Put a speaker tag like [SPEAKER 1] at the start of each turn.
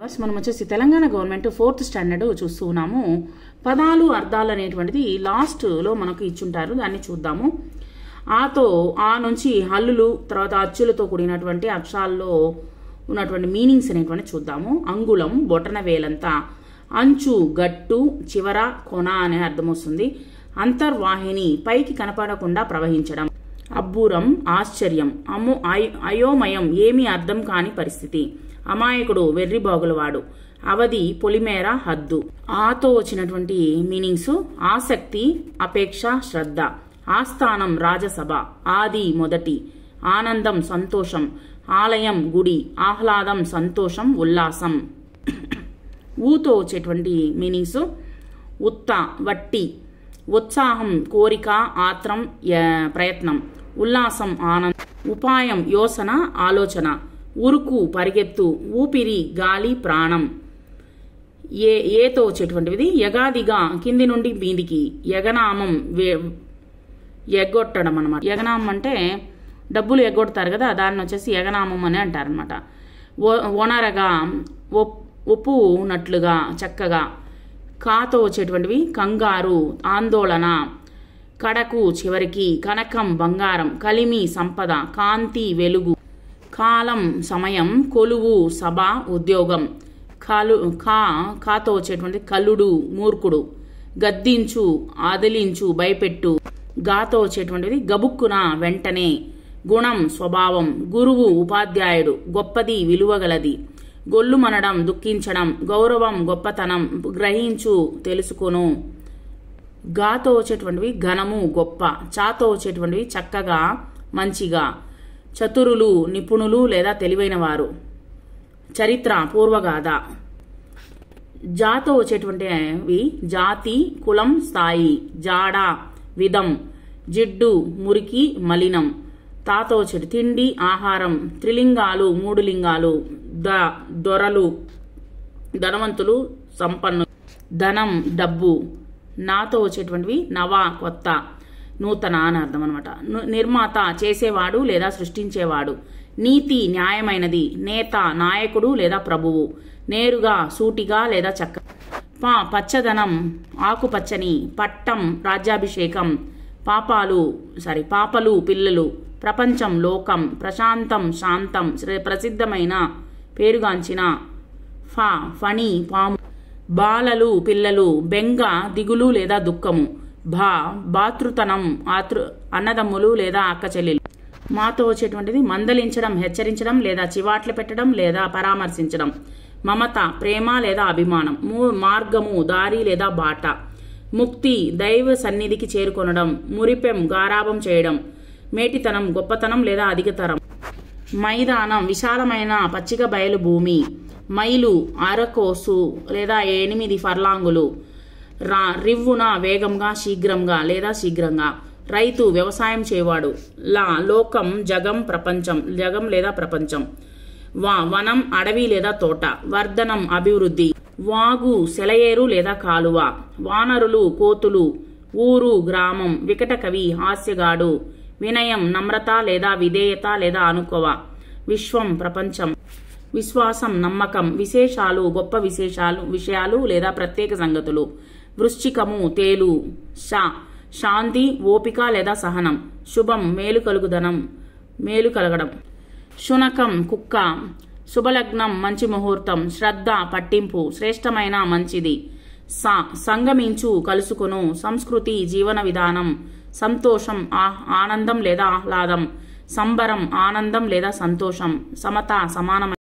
[SPEAKER 1] మనం వచ్చేసి Telangana government 4th standard చూస్తూ ఉన్నాము. పదాలు అర్థాలు అనేటువంటిది లాస్ట్లో మనకు ఇచ్చుంటారు, దాన్ని చూద్దాము. ఆతో ఆ నుంచి హల్లులు, తర్వాత అచ్చులతో కూడినటువంటి అక్షరాల్లో ఉన్నటువంటి మీనింగ్స్ అనేటువంటి చూద్దాము. అంగుళం బొటన వేలంతా, అంచు గట్టు, చివర కొన అనే అర్థం వస్తుంది. అంతర్వాహిని పైకి కనపడకుండా ప్రవహించడం. అబ్బూరం ఆశ్చర్యం. అయోమయం ఏమీ అర్థం కాని పరిస్థితి. అమాయకుడు వెర్రిబాగులవాడు. అవధి పొలిమేర హద్దు. ఆతో వచ్చినటువంటి మీనింగ్స్ ఆసక్తి, అపేక్ష, శ్రద్ధ. ఆస్థానం రాజసభ. ఆది మొదటి. ఆనందం సంతోషం. ఆలయం గుడి. ఆహ్లాదం సంతోషం ఉల్లాసం. ఊతో వచ్చేటువంటి మీనింగ్స్ ఉత్త వట్టి. ఉత్సాహం కోరిక, ఆత్రం, ప్రయత్నం. ఉల్లాసం ఆనందం. ఉపాయం యోసన, ఆలోచన. ఉరుకు పరిగెత్తు. ఊపిరి గాలి, ప్రాణం. ఏతో వచ్చేటువంటిది యగాదిగా కింది నుండి మీదికి. యగనామం ఎగ్గొట్టడం అనమాట. యగనామం అంటే డబ్బులు ఎగ్గొడతారు కదా, దాన్ని వచ్చేసి యగనామం అని అంటారు అనమాట. ఒనరగా ఒప్పునట్లుగా చక్కగా. కాతో వచ్చేటువంటివి కంగారు, ఆందోళన. కడకు చివరికి. కనకం బంగారం. కలిమి సంపద. కాంతి వెలుగు. కాలం సమయం. కొలువు సభ ఉద్యోగం. కాతో వచ్చేటువంటి కల్లుడు మూర్ఖుడు. గద్దించు ఆదిలించు భయపెట్టు. గాతో వచ్చేటువంటిది గబుక్కున వెంటనే. గుణం స్వభావం. గురువు ఉపాధ్యాయుడు. గొప్పది విలువగలది. గొల్లుమనడం దుఃఖించడం. గౌరవం గొప్పతనం. గ్రహించు తెలుసుకొను. గాతో వచ్చేటువంటివి ఘనము గొప్ప. చాతో వచ్చేటువంటివి చక్కగా మంచిగా. చతురులు నిపుణులు లేదా తెలివైన వారు. చరిత్ర పూర్వగాథ. జాతో వచ్చేటువంటివి జాతి కులం స్థాయి. జాడ విధం. జిడ్డు మురికి మలినం. తాతో వచ్చేటి తిండి ఆహారం. త్రిలింగాలు మూడు లింగాలు. దొరలు ధనవంతులు సంపన్నులు. ధనం డబ్బు. నాతో వచ్చేటువంటివి నవ కొత్త నూతన అని అర్థం అనమాట. నిర్మాత చేసేవాడు లేదా సృష్టించేవాడు. నీతి న్యాయమైనది. నేత నాయకుడు లేదా ప్రభువు. నేరుగా సూటిగా లేదా చక్క. పచ్చదనం ఆకుపచ్చని. పట్టం రాజ్యాభిషేకం. పాపలు పిల్లలు. ప్రపంచం లోకం. ప్రశాంతం శాంతం. ప్రసిద్ధమైన పేరుగాంచిన. ఫణి పాము. బాలలు పిల్లలు. బెంగ దిగులు లేదా దుఃఖము. భాతృతనం అన్నదమ్ములు లేదా అక్క చెల్లెలు. మాతో వచ్చేటువంటిది మందలించడం హెచ్చరించడం లేదా చివాట్లు పెట్టడం లేదా పరామర్శించడం. మమత ప్రేమ లేదా అభిమానం. మార్గము దారి లేదా బాట. ముక్తి దైవ సన్నిధికి చేరుకొనడం. మురిపెం గారాభం చేయడం. మేటితనం గొప్పతనం లేదా అధికతరం. మైదానం విశాలమైన పచ్చిక బయలు భూమి. మైలు అరకోసు లేదా 8 ఫర్లాంగులు. రివ్వున వేగంగా శీఘ్రంగా లేదా శీఘ్రంగా. రైతు వ్యవసాయం చేయవాడు. లోకం జగం ప్రపంచం. జగం లేదా ప్రపంచం. వనం అడవి లేదా తోట. వర్ధనం అభివృద్ధి. వాగు సెలయేరు లేదా కాలువ. వానరులు కోతులు. ఊరు గ్రామం. వికట కవి హాస్యగాడు. వినయం నమ్రత లేదా విధేయత లేదా అనుకోవ. విశ్వం ప్రపంచం. విశ్వాసం నమ్మకం. విశేషాలు గొప్ప విషయాలు లేదా ప్రత్యేక సంగతులు. వృశ్చికము తేలు. శాంతి ఓపిక లేదా సహనం. శుభం మేలు కలగడం. శునకం కుక్క. శుభలగ్నం మంచి ముహూర్తం. శ్రద్ధ పట్టింపు శ్రేష్టమైన మంచిది. సంగమించు కలుసుకొను. సంస్కృతి జీవన విధానం. సంతోషం ఆనందం లేదా ఆహ్లాదం. సంబరం ఆనందం లేదా సంతోషం. సమత సమానమైన